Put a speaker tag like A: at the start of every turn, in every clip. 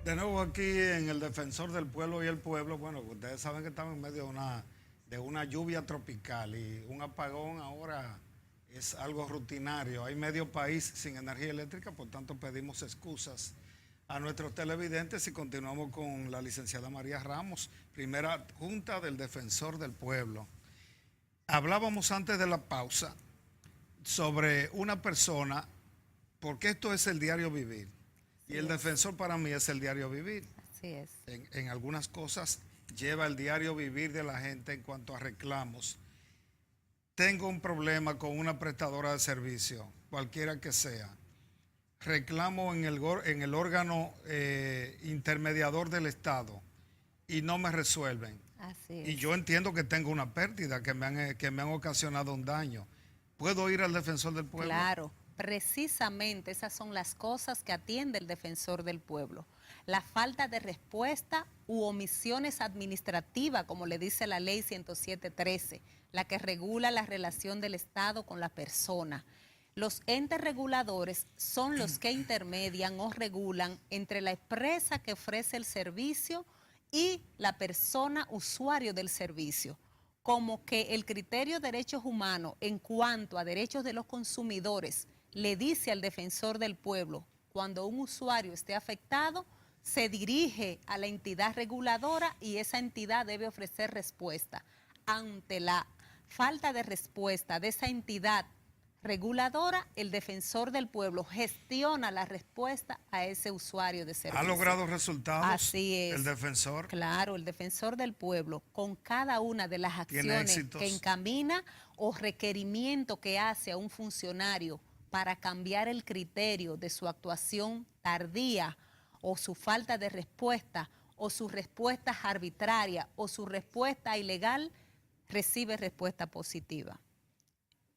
A: De nuevo aquí en el Defensor del Pueblo y el Pueblo, bueno, ustedes saben que estamos en medio de una lluvia tropical y un apagón ahora es algo rutinario. Hay medio país sin energía eléctrica, por tanto pedimos excusas a nuestros televidentes y continuamos con la licenciada María Ramos, primera junta del Defensor del Pueblo. Hablábamos antes de la pausa sobre una persona, porque esto es el diario vivir. Y
B: Así
A: el
B: es,
A: defensor para mí es el diario vivir.
B: así es.
A: En algunas cosas lleva el diario vivir de la gente en cuanto a reclamos. Tengo un problema con una prestadora de servicio, cualquiera que sea. Reclamo en el órgano intermediador del Estado y no me resuelven.
B: Así
A: Y
B: es.
A: yo entiendo que tengo una pérdida, que me han ocasionado un daño. ¿Puedo ir al defensor del pueblo?
B: Claro, precisamente esas son las cosas que atiende el defensor del pueblo. La falta de respuesta u omisiones administrativas, como le dice la ley 107.13, la que regula la relación del Estado con la persona. Los entes reguladores son los que intermedian o regulan entre la empresa que ofrece el servicio y la persona usuario del servicio, como que el criterio de derechos humanos en cuanto a derechos de los consumidores le dice al defensor del pueblo, cuando un usuario esté afectado, se dirige a la entidad reguladora y esa entidad debe ofrecer respuesta. Ante la falta de respuesta de esa entidad reguladora, el defensor del pueblo gestiona la respuesta a ese usuario de
A: ¿Ha
B: servicio.
A: logrado resultados
B: Así
A: el
B: es.
A: defensor?
B: Claro, el defensor del pueblo, con cada una de las
A: ¿Tiene
B: acciones que
A: éxitos?
B: encamina o requerimiento que hace a un funcionario para cambiar el criterio de su actuación tardía o su falta de respuesta o su respuesta arbitraria o su respuesta ilegal, recibe respuesta positiva.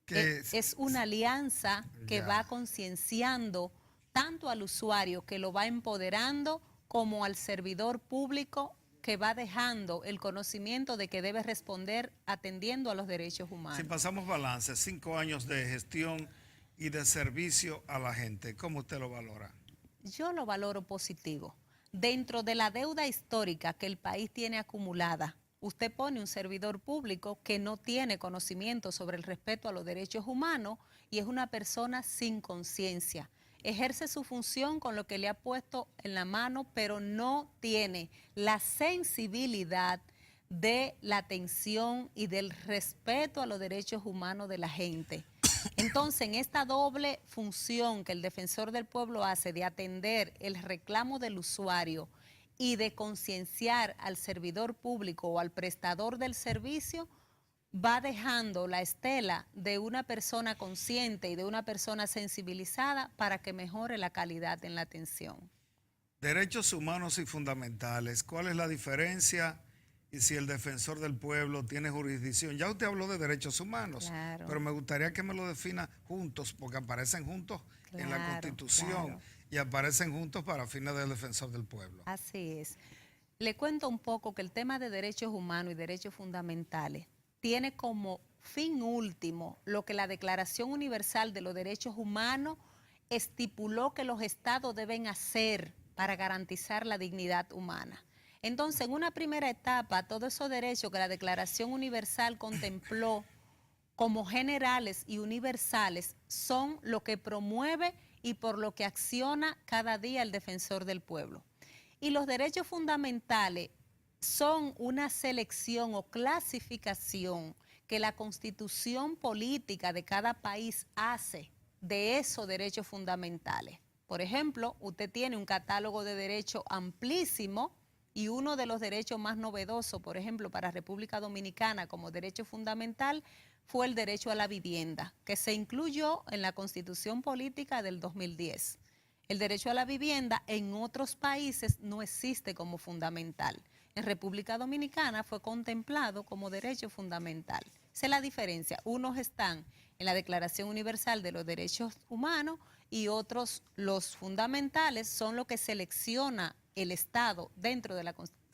A: Que
B: Es una alianza que
A: ya.
B: va concienciando tanto al usuario que lo va empoderando como al servidor público que va dejando el conocimiento de que debe responder atendiendo a los derechos
A: Si
B: humanos.
A: pasamos balance, 5 años de gestión y de servicio a la gente, ¿cómo usted lo valora?
B: Yo lo valoro positivo. Dentro de la deuda histórica que el país tiene acumulada, usted pone un servidor público que no tiene conocimiento sobre el respeto a los derechos humanos y es una persona sin conciencia. Ejerce su función con lo que le ha puesto en la mano, pero no tiene la sensibilidad de la atención y del respeto a los derechos humanos de la gente. Entonces, en esta doble función que el defensor del pueblo hace de atender el reclamo del usuario y de concienciar al servidor público o al prestador del servicio, va dejando la estela de una persona consciente y de una persona sensibilizada para que mejore la calidad en la atención.
A: Derechos humanos y fundamentales, ¿cuál es la diferencia? Y si el defensor del pueblo tiene jurisdicción. Ya usted habló de derechos humanos,
B: Claro,
A: pero me gustaría que me lo defina juntos, porque aparecen juntos en la
B: claro,
A: Constitución
B: claro.
A: y aparecen juntos para fines del defensor del pueblo.
B: Así es. Le cuento un poco que el tema de derechos humanos y derechos fundamentales tiene como fin último lo que la Declaración Universal de los Derechos Humanos estipuló que los estados deben hacer para garantizar la dignidad humana. Entonces, en una primera etapa, todos esos derechos que la Declaración Universal contempló como generales y universales son lo que promueve y por lo que acciona cada día el defensor del pueblo. Y los derechos fundamentales son una selección o clasificación que la constitución política de cada país hace de esos derechos fundamentales. Por ejemplo, usted tiene un catálogo de derechos amplísimo y uno de los derechos más novedosos, por ejemplo, para República Dominicana como derecho fundamental, fue el derecho a la vivienda, que se incluyó en la Constitución Política del 2010. El derecho a la vivienda en otros países no existe como fundamental. En República Dominicana fue contemplado como derecho fundamental. Esa es la diferencia. Unos están en la Declaración Universal de los Derechos Humanos y otros, los fundamentales, son lo que selecciona el Estado dentro de la Constitución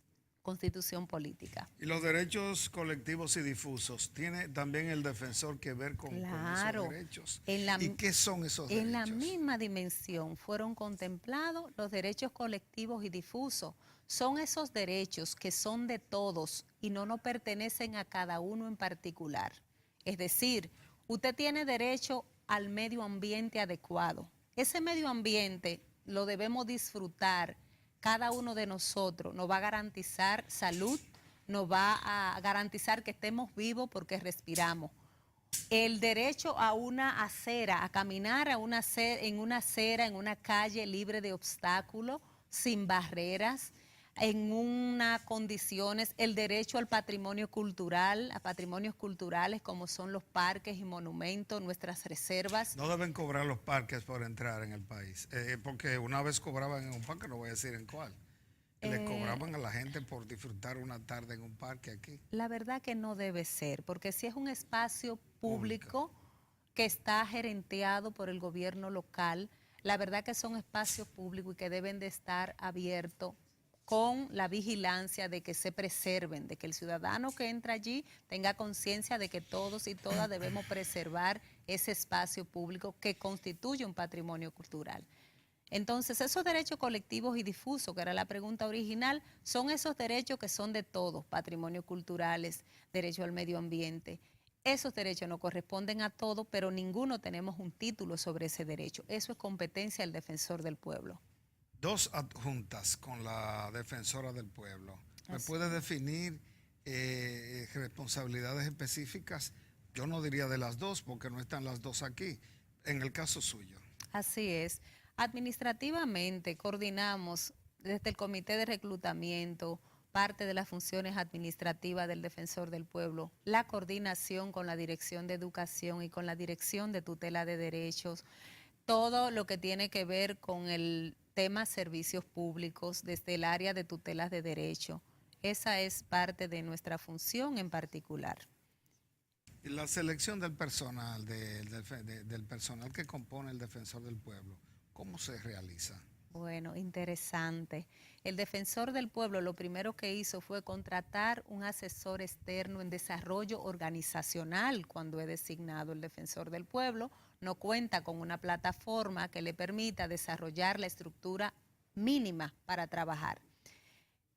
B: Constitución política.
A: Y los derechos colectivos y difusos, ¿tiene también el defensor que ver con
B: Claro.
A: esos derechos?
B: En la,
A: ¿Y qué son esos derechos?
B: En la misma dimensión fueron contemplados los derechos colectivos y difusos. Son esos derechos que son de todos y no nos pertenecen a cada uno en particular. Es decir, usted tiene derecho al medio ambiente adecuado. Ese medio ambiente lo debemos disfrutar cada uno de nosotros. Nos va a garantizar salud, nos va a garantizar que estemos vivos porque respiramos. El derecho a una acera, a caminar en una acera, en una calle libre de obstáculos, sin barreras, en unas condiciones, el derecho al patrimonio cultural, a patrimonios culturales como son los parques y monumentos, nuestras reservas.
A: No deben cobrar los parques por entrar en el país, porque una vez cobraban en un parque, no voy a decir en cuál, le cobraban a la gente por disfrutar una tarde en un parque aquí.
B: La verdad que no debe ser, porque si es un espacio público que está gerenteado por el gobierno local, la verdad que son espacios públicos y que deben de estar abiertos con la vigilancia de que se preserven, de que el ciudadano que entra allí tenga conciencia de que todos y todas debemos preservar ese espacio público que constituye un patrimonio cultural. Entonces, esos derechos colectivos y difusos, que era la pregunta original, son esos derechos que son de todos, patrimonios culturales, derecho al medio ambiente. Esos derechos nos corresponden a todos, pero ninguno tenemos un título sobre ese derecho. Eso es competencia del defensor del pueblo.
A: Dos adjuntas con la defensora del pueblo. ¿Me puede definir responsabilidades específicas? Yo no diría de las dos, porque no están las dos aquí, en el caso suyo.
B: Así es. Administrativamente coordinamos desde el Comité de Reclutamiento, parte de las funciones administrativas del Defensor del Pueblo, la coordinación con la Dirección de Educación y con la Dirección de Tutela de Derechos, todo lo que tiene que ver con el tema servicios públicos desde el área de tutelas de derecho. Esa es parte de nuestra función en particular.
A: Y la selección del personal, del personal que compone el Defensor del Pueblo, ¿cómo se realiza?
B: Bueno, interesante. El Defensor del Pueblo lo primero que hizo fue contratar un asesor externo en desarrollo organizacional cuando es designado el Defensor del Pueblo. No cuenta con una plataforma que le permita desarrollar la estructura mínima para trabajar.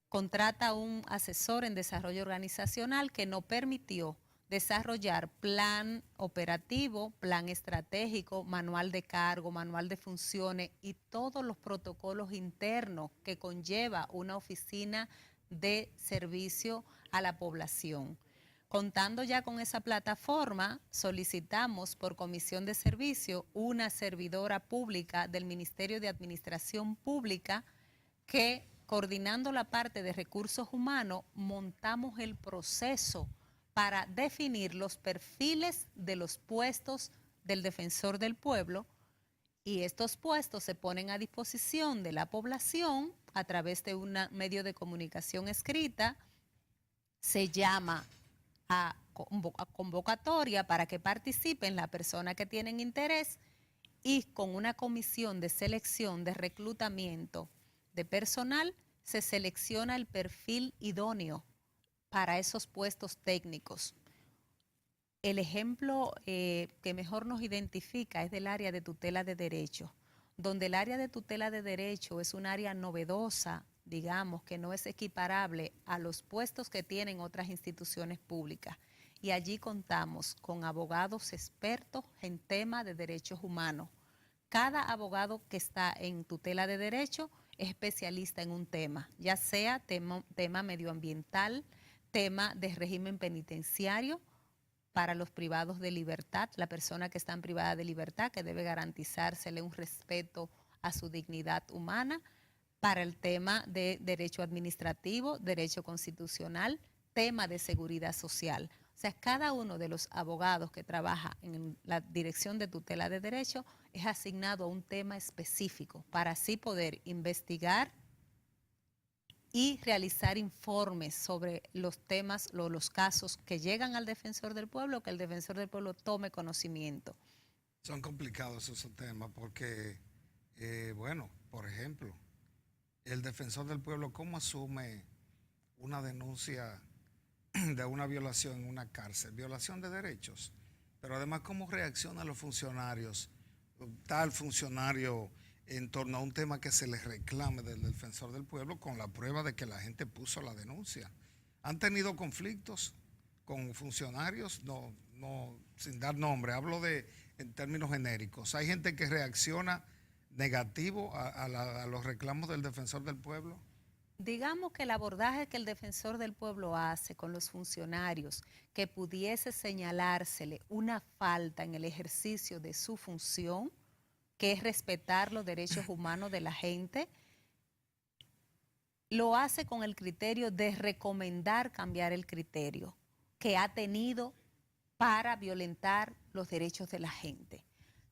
B: Contrata un asesor en desarrollo organizacional que nos permitió desarrollar plan operativo, plan estratégico, manual de cargo, manual de funciones y todos los protocolos internos que conlleva una oficina de servicio a la población. Contando ya con esa plataforma, solicitamos por comisión de servicio una servidora pública del Ministerio de Administración Pública que, coordinando la parte de recursos humanos, montamos el proceso para definir los perfiles de los puestos del Defensor del Pueblo, y estos puestos se ponen a disposición de la población a través de un medio de comunicación escrita. Se llama a convocatoria para que participen las personas que tienen interés, y con una comisión de selección de reclutamiento de personal se selecciona el perfil idóneo para esos puestos técnicos. El ejemplo que mejor nos identifica es del área de tutela de derecho, donde el área de tutela de derecho es un área novedosa, digamos, que no es equiparable a los puestos que tienen otras instituciones públicas. Y allí contamos con abogados expertos en temas de derechos humanos. Cada abogado que está en tutela de derecho es especialista en un tema, ya sea tema medioambiental, tema de régimen penitenciario para los privados de libertad, la persona que está en privada de libertad, que debe garantizársele un respeto a su dignidad humana, para el tema de derecho administrativo, derecho constitucional, tema de seguridad social. O sea, cada uno de los abogados que trabaja en la Dirección de Tutela de Derecho es asignado a un tema específico para así poder investigar y realizar informes sobre los temas, los casos que llegan al Defensor del Pueblo, que el Defensor del Pueblo tome conocimiento.
A: Son complicados esos temas porque, bueno, por ejemplo, el Defensor del Pueblo, ¿cómo asume una denuncia de una violación en una cárcel, violación de derechos, pero además cómo reaccionan los funcionarios, tal funcionario en torno a un tema que se les reclame del defensor del pueblo con la prueba de que la gente puso la denuncia. ¿Han tenido conflictos con funcionarios? No, sin dar nombre, hablo de en términos genéricos. ¿Hay gente que reacciona negativo a los reclamos del defensor del pueblo?
B: Digamos que el abordaje que el defensor del pueblo hace con los funcionarios, que pudiese señalársele una falta en el ejercicio de su función, que es respetar los derechos humanos de la gente, lo hace con el criterio de recomendar cambiar el criterio que ha tenido para violentar los derechos de la gente.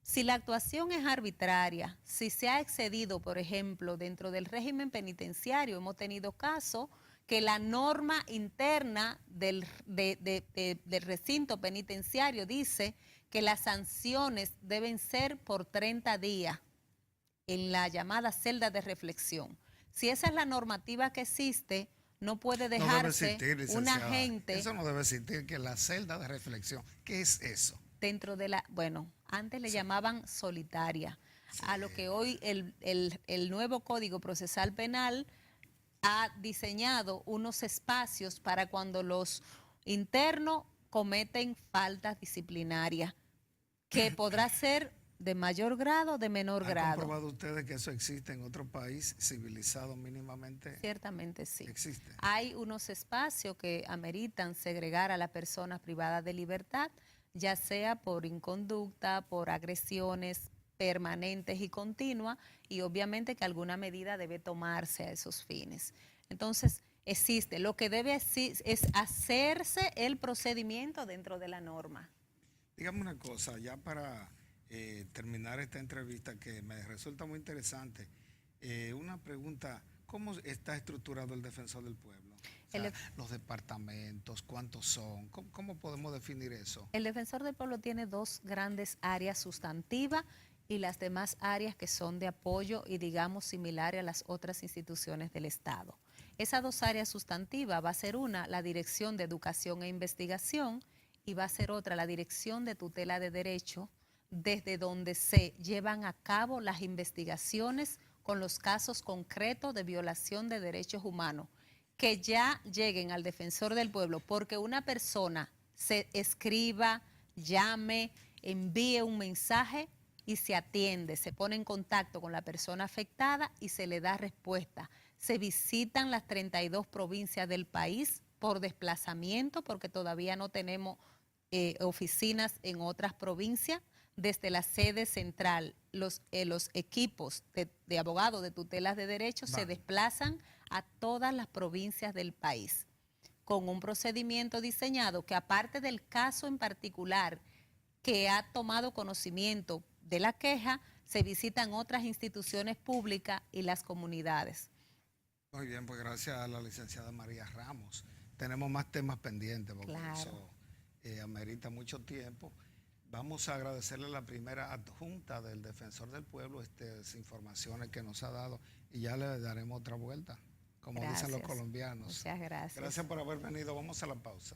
B: Si la actuación es arbitraria, si se ha excedido, por ejemplo, dentro del régimen penitenciario, hemos tenido casos que la norma interna del recinto penitenciario dice que las sanciones deben ser por 30 días en la llamada celda de reflexión. Si esa es la normativa que existe, no puede dejarse una gente...
A: Eso no debe existir, que la celda de reflexión, ¿qué es eso?
B: Dentro de la, bueno, antes le llamaban solitaria, a lo que hoy el nuevo Código Procesal Penal ha diseñado unos espacios para cuando los internos cometen faltas disciplinarias, que podrá ser de mayor grado o de menor grado.
A: ¿Han comprobado ustedes que eso existe en otro país civilizado mínimamente?
B: Ciertamente sí.
A: Existe.
B: Hay unos espacios que ameritan segregar a las personas privadas de libertad, ya sea por inconducta, por agresiones permanentes y continuas, y obviamente que alguna medida debe tomarse a esos fines. Entonces, existe. Lo que debe es hacerse el procedimiento dentro de la norma.
A: Dígame una cosa, ya para terminar esta entrevista que me resulta muy interesante, una pregunta, ¿cómo está estructurado el defensor del pueblo? O sea, los departamentos, ¿cuántos son? ¿Cómo podemos definir eso?
B: El defensor del pueblo tiene dos grandes áreas sustantivas y las demás áreas que son de apoyo y digamos similares a las otras instituciones del Estado. Esas dos áreas sustantivas va a ser una, la Dirección de Educación e Investigación, y va a ser otra, la Dirección de Tutela de Derecho, desde donde se llevan a cabo las investigaciones con los casos concretos de violación de derechos humanos, que ya lleguen al defensor del pueblo, porque una persona se escriba, llame, envíe un mensaje y se atiende, se pone en contacto con la persona afectada y se le da respuesta. Se visitan las 32 provincias del país por desplazamiento, porque todavía no tenemos oficinas en otras provincias. Desde la sede central, los equipos de abogados de tutelas de derechos se desplazan a todas las provincias del país con un procedimiento diseñado que, aparte del caso en particular que ha tomado conocimiento de la queja, se visitan otras instituciones públicas y las comunidades.
A: Muy bien, pues gracias a la licenciada María Ramos. Tenemos más temas pendientes porque eso amerita mucho tiempo. Vamos a agradecerle a la primera adjunta del Defensor del Pueblo estas informaciones que nos ha dado y ya le daremos otra vuelta, como dicen los colombianos.
B: Muchas gracias.
A: Gracias por haber venido. Vamos a la pausa.